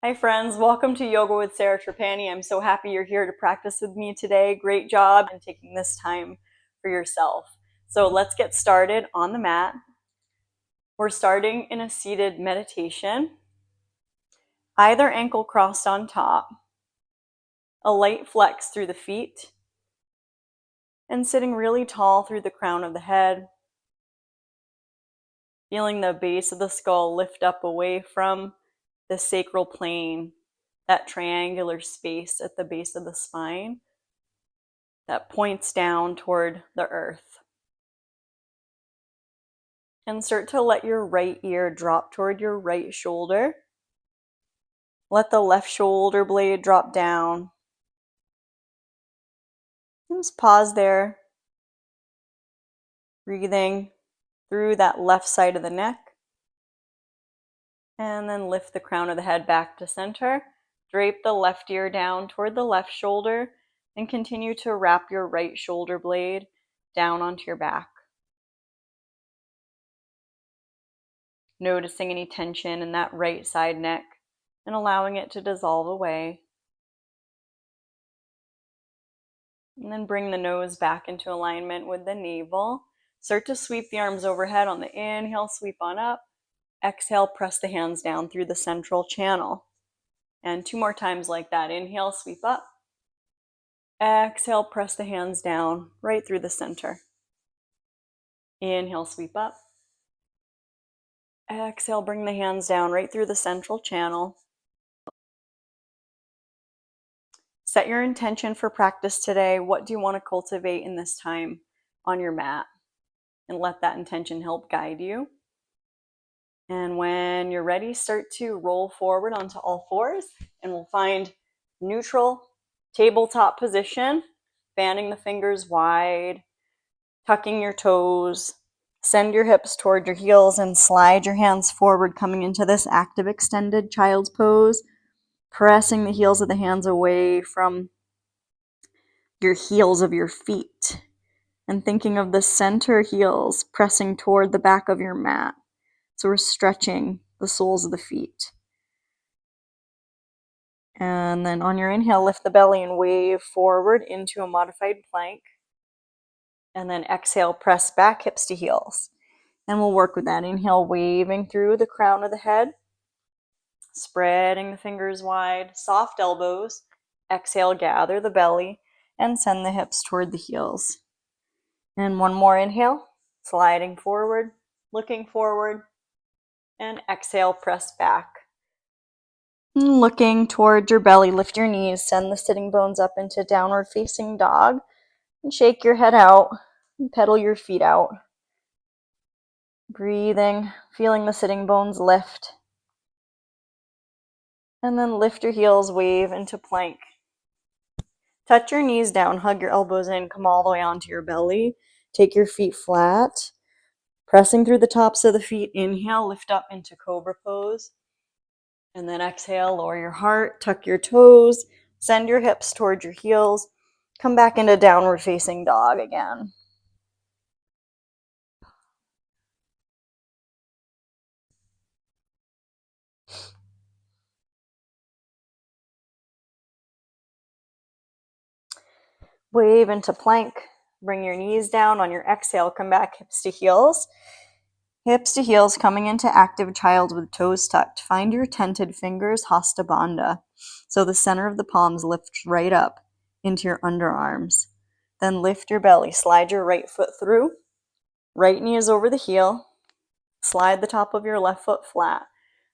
Hi friends, welcome to Yoga with Sarah Trapani. I'm so happy you're here to practice with me today. Great job in taking this time for yourself. So let's get started on the mat. We're starting in a seated meditation. Either ankle crossed on top. A light flex through the feet. And sitting really tall through the crown of the head. Feeling the base of the skull lift up away from the sacral plane, that triangular space at the base of the spine that points down toward the earth. And start to let your right ear drop toward your right shoulder. Let the left shoulder blade drop down. And just pause there, breathing through that left side of the neck. And then lift the crown of the head back to center. Drape the left ear down toward the left shoulder and continue to wrap your right shoulder blade down onto your back. Noticing any tension in that right side neck and allowing it to dissolve away. And then bring the nose back into alignment with the navel. Start to sweep the arms overhead on the inhale, sweep on up. Exhale, press the hands down through the central channel. And 2 more times like that. Inhale, sweep up. Exhale, press the hands down right through the center. Inhale, sweep up. Exhale, bring the hands down right through the central channel. Set your intention for practice today. What do you want to cultivate in this time on your mat? And let that intention help guide you. And when you're ready, start to roll forward onto all fours, and we'll find neutral tabletop position, fanning the fingers wide, tucking your toes, send your hips toward your heels and slide your hands forward, coming into this active extended child's pose, pressing the heels of the hands away from your heels of your feet, and thinking of the center heels pressing toward the back of your mat. So we're stretching the soles of the feet. And then on your inhale, lift the belly and wave forward into a modified plank. And then exhale, press back, hips to heels. And we'll work with that. Inhale, waving through the crown of the head. Spreading the fingers wide, soft elbows. Exhale, gather the belly and send the hips toward the heels. And one more inhale, sliding forward, looking forward. And exhale, press back. Looking toward your belly, lift your knees, send the sitting bones up into downward facing dog, and shake your head out and pedal your feet out. Breathing, feeling the sitting bones lift. And then lift your heels, wave into plank. Touch your knees down, hug your elbows in, come all the way onto your belly. Take your feet flat, pressing through the tops of the feet. Inhale, lift up into cobra pose. And then exhale, lower your heart, tuck your toes, send your hips towards your heels. Come back into downward facing dog again. Wave into plank. Bring your knees down. On your exhale, come back hips to heels. Hips to heels, coming into active child with toes tucked. Find your tented fingers, Hasta Bandha. So the center of the palms lifts right up into your underarms. Then lift your belly. Slide your right foot through. Right knee is over the heel. Slide the top of your left foot flat.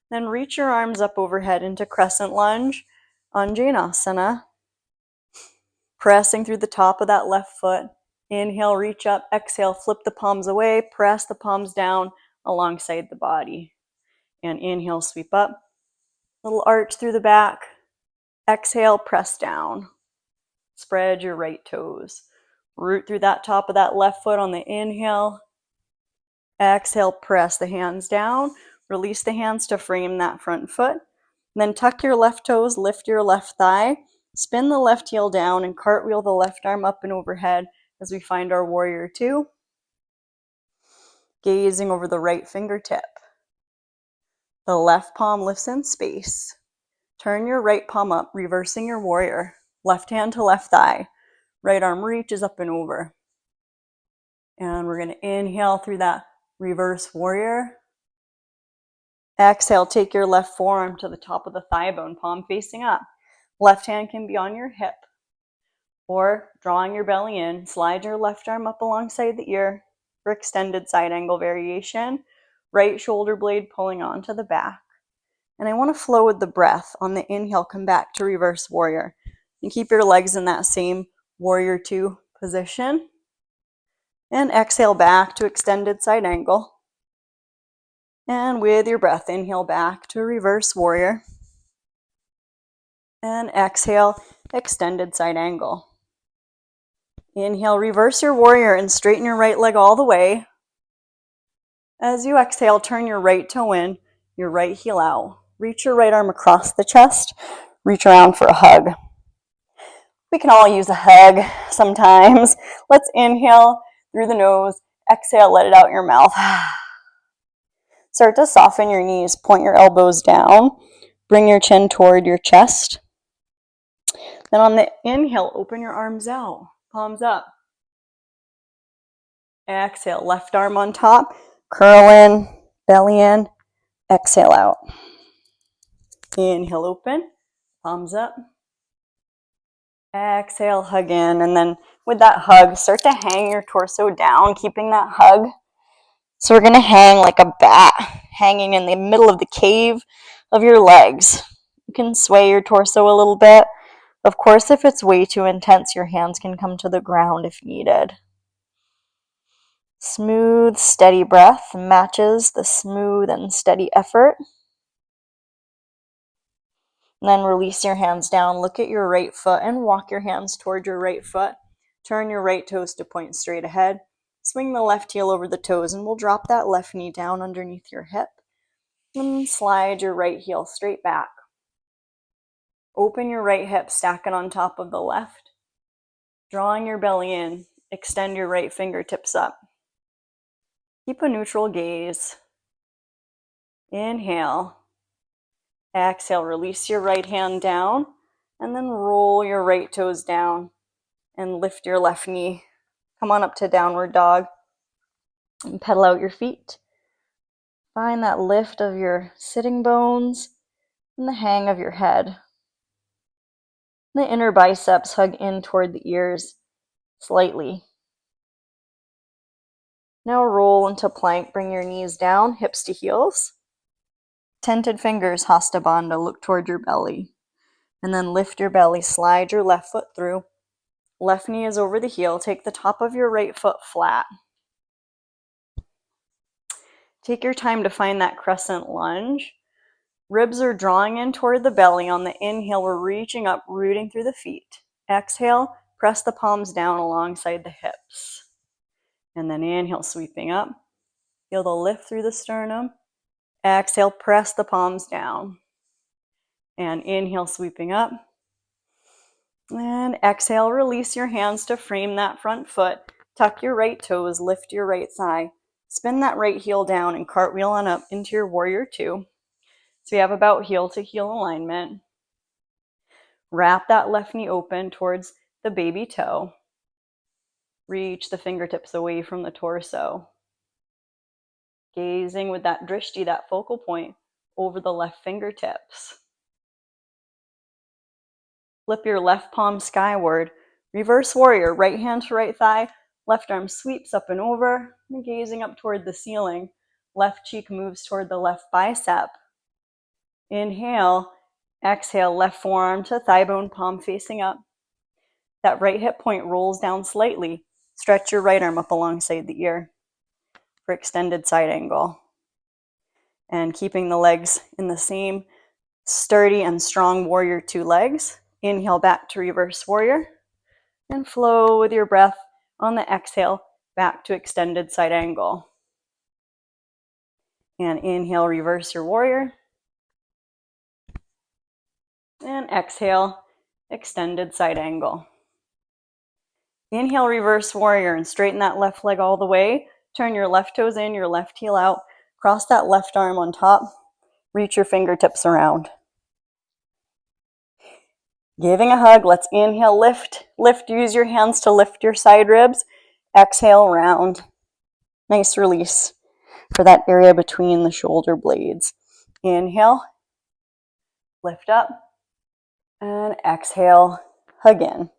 Then reach your arms up overhead into crescent lunge, Anjaneyasana. Pressing through the top of that left foot. Inhale, reach up. Exhale, flip the palms away. Press the palms down alongside the body. And inhale, sweep up. Little arch through the back. Exhale, press down. Spread your right toes. Root through that top of that left foot on the inhale. Exhale, press the hands down. Release the hands to frame that front foot. Then tuck your left toes, lift your left thigh. Spin the left heel down and cartwheel the left arm up and overhead as we find our warrior two. Gazing over the right fingertip. The left palm lifts in space. Turn your right palm up, reversing your warrior. Left hand to left thigh. Right arm reaches up and over. And we're going to inhale through that reverse warrior. Exhale, take your left forearm to the top of the thigh bone, palm facing up. Left hand can be on your hip. Or drawing your belly in, slide your left arm up alongside the ear for extended side angle variation. Right shoulder blade pulling onto the back. And I want to flow with the breath. On the inhale, come back to reverse warrior. And keep your legs in that same warrior 2 position. And exhale back to extended side angle. And with your breath, inhale back to reverse warrior. And exhale, extended side angle. Inhale, reverse your warrior and straighten your right leg all the way. As you exhale, turn your right toe in, your right heel out. Reach your right arm across the chest. Reach around for a hug. We can all use a hug sometimes. Let's inhale through the nose. Exhale, let it out your mouth. Start to soften your knees. Point your elbows down. Bring your chin toward your chest. Then on the inhale, open your arms out. Palms up. Exhale, left arm on top. Curl in, belly in. Exhale out. Inhale, open. Palms up. Exhale, hug in. And then with that hug, start to hang your torso down, keeping that hug. So we're going to hang like a bat, hanging in the middle of the cave of your legs. You can sway your torso a little bit. Of course, if it's way too intense, your hands can come to the ground if needed. Smooth, steady breath matches the smooth and steady effort. And then release your hands down. Look at your right foot and walk your hands toward your right foot. Turn your right toes to point straight ahead. Swing the left heel over the toes, and we'll drop that left knee down underneath your hip. And slide your right heel straight back. Open your right hip, stack it on top of the left. Drawing your belly in, extend your right fingertips up. Keep a neutral gaze. Inhale. Exhale, release your right hand down, and then roll your right toes down and lift your left knee. Come on up to downward dog and pedal out your feet. Find that lift of your sitting bones and the hang of your head. The inner biceps hug in toward the ears slightly. Now roll into plank. Bring your knees down, hips to heels. Tented fingers, Hasta Bandha, look toward your belly. And then lift your belly, slide your left foot through. Left knee is over the heel. Take the top of your right foot flat. Take your time to find that crescent lunge. Ribs are drawing in toward the belly. On the inhale, we're reaching up, rooting through the feet. Exhale, press the palms down alongside the hips. And then inhale, sweeping up. Feel the lift through the sternum. Exhale, press the palms down. And inhale, sweeping up. And exhale, release your hands to frame that front foot. Tuck your right toes, lift your right thigh. Spin that right heel down and cartwheel on up into your warrior 2. So you have about heel to heel alignment. Wrap that left knee open towards the baby toe. Reach the fingertips away from the torso. Gazing with that drishti, that focal point, over the left fingertips. Flip your left palm skyward. Reverse warrior, right hand to right thigh. Left arm sweeps up and over, gazing up toward the ceiling. Left cheek moves toward the left bicep. Inhale, exhale, left forearm to thigh bone, palm facing up. That right hip point rolls down slightly. Stretch your right arm up alongside the ear for extended side angle. And keeping the legs in the same sturdy and strong warrior 2 legs. Inhale back to reverse warrior. And flow with your breath on the exhale back to extended side angle. And inhale, reverse your warrior. And exhale, extended side angle. Inhale, reverse warrior, and straighten that left leg all the way. Turn your left toes in, your left heel out. Cross that left arm on top. Reach your fingertips around. Giving a hug. Let's inhale, lift, lift. Use your hands to lift your side ribs. Exhale, round. Nice release for that area between the shoulder blades. Inhale, lift up, and exhale, hug in.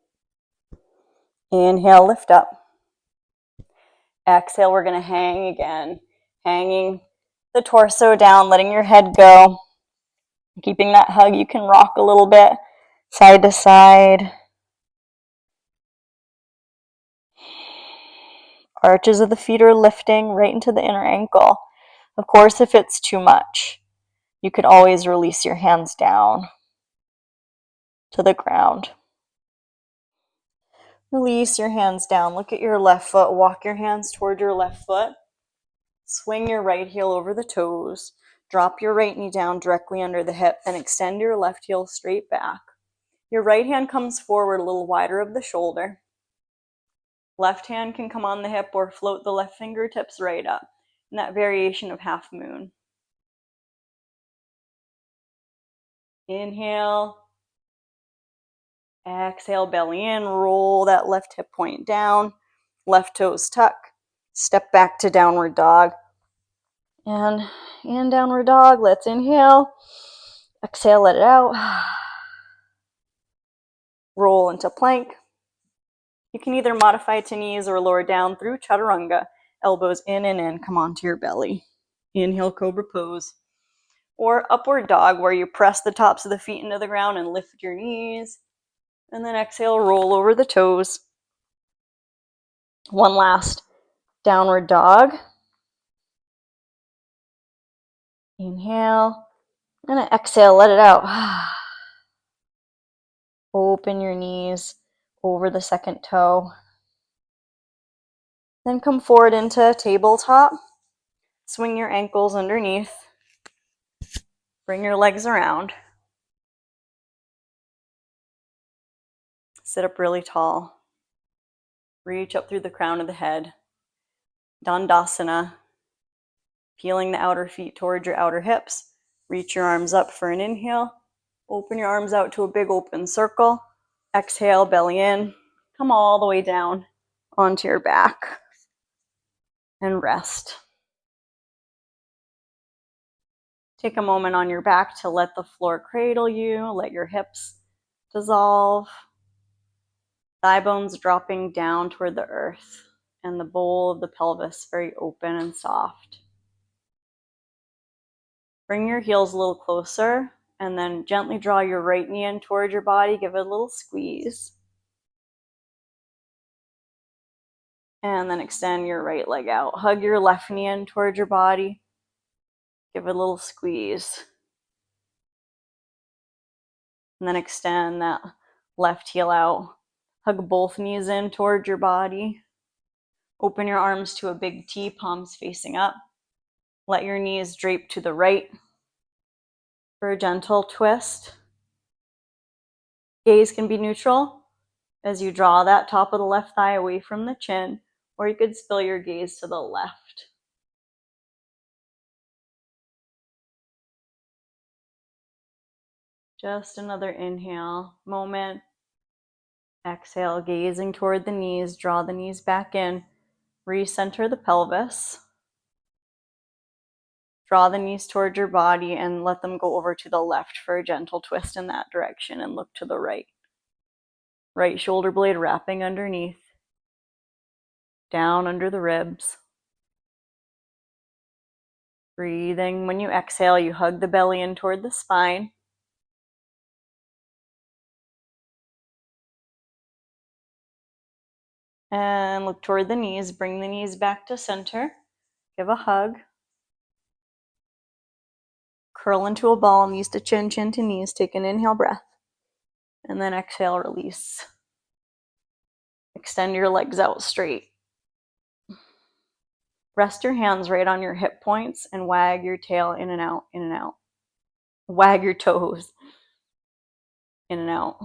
Inhale, lift up. Exhale, we're going to hang again. Hanging the torso down, letting your head go. Keeping that hug, you can rock a little bit, side to side. Arches of the feet are lifting right into the inner ankle. Of course, if it's too much, you could always release your hands down to the ground. Release your hands down. Look at your left foot. Walk your hands toward your left foot. Swing your right heel over the toes. Drop your right knee down directly under the hip and extend your left heel straight back. Your right hand comes forward a little wider of the shoulder. Left hand can come on the hip or float the left fingertips right up in that variation of half moon. Inhale. Exhale, belly in. Roll that left hip point down. Left toes tuck. Step back to downward dog. And in downward dog, let's inhale. Exhale, let it out. Roll into plank. You can either modify to knees or lower down through chaturanga. Elbows in and in, come onto your belly. Inhale, cobra pose. Or upward dog, where you press the tops of the feet into the ground and lift your knees. And then exhale, roll over the toes. One last downward dog. Inhale. And exhale, let it out. Open your knees over the second toe. Then come forward into tabletop. Swing your ankles underneath. Bring your legs around. Sit up really tall. Reach up through the crown of the head. Dandasana. Peeling the outer feet towards your outer hips. Reach your arms up for an inhale. Open your arms out to a big open circle. Exhale, belly in. Come all the way down onto your back. And rest. Take a moment on your back to let the floor cradle you. Let your hips dissolve. Thigh bones dropping down toward the earth. And the bowl of the pelvis very open and soft. Bring your heels a little closer. And then gently draw your right knee in toward your body. Give it a little squeeze. And then extend your right leg out. Hug your left knee in toward your body. Give it a little squeeze. And then extend that left heel out. Hug both knees in toward your body. Open your arms to a big T, palms facing up. Let your knees drape to the right for a gentle twist. Gaze can be neutral as you draw that top of the left thigh away from the chin, or you could spill your gaze to the left. Just another inhale moment. Exhale, gazing toward the knees. Draw the knees back in. Recenter the pelvis. Draw the knees toward your body and let them go over to the left for a gentle twist in that direction and look to the right. Right shoulder blade wrapping underneath. Down under the ribs. Breathing. When you exhale, you hug the belly in toward the spine. And look toward the knees. Bring the knees back to center. Give a hug. Curl into a ball, knees to chin, chin to knees. Take an inhale breath. And then exhale, release. Extend your legs out straight. Rest your hands right on your hip points and wag your tail in and out, in and out. Wag your toes in and out.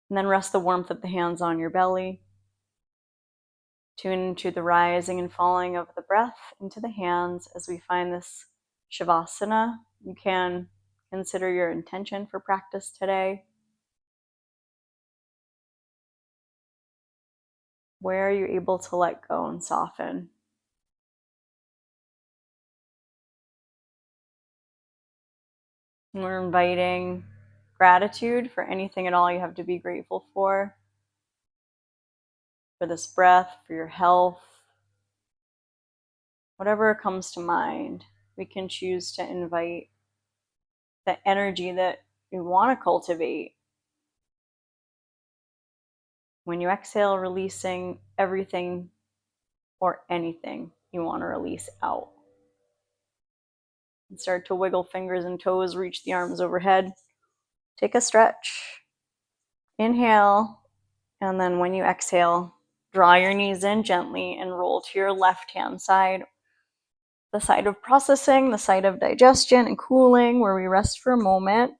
And then rest the warmth of the hands on your belly. Tune into the rising and falling of the breath into the hands as we find this Savasana. You can consider your intention for practice today. Where are you able to let go and soften? And we're inviting gratitude for anything at all you have to be grateful for this breath, for your health, whatever comes to mind. We can choose to invite the energy that we want to cultivate. When you exhale, releasing everything or anything you want to release out. And start to wiggle fingers and toes, reach the arms overhead. Take a stretch. Inhale, and then when you exhale, draw your knees in gently and roll to your left-hand side, the side of processing, the side of digestion and cooling, where we rest for a moment,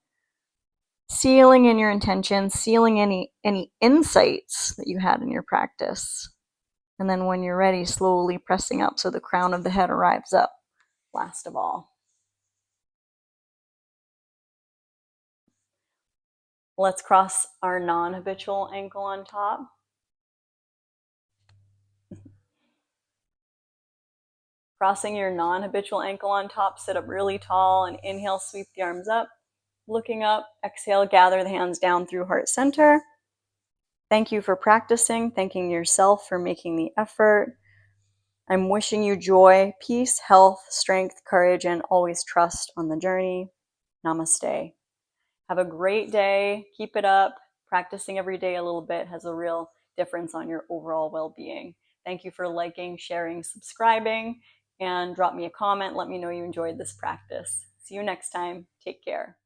sealing in your intentions, sealing any insights that you had in your practice. And then when you're ready, slowly pressing up so the crown of the head arrives up, last of all. Let's cross our non-habitual ankle on top. Crossing your non-habitual ankle on top, sit up really tall and inhale, sweep the arms up. Looking up, exhale, gather the hands down through heart center. Thank you for practicing, thanking yourself for making the effort. I'm wishing you joy, peace, health, strength, courage, and always trust on the journey. Namaste. Have a great day. Keep it up. Practicing every day a little bit has a real difference on your overall well-being. Thank you for liking, sharing, subscribing, and drop me a comment. Let me know you enjoyed this practice. See you next time. Take care.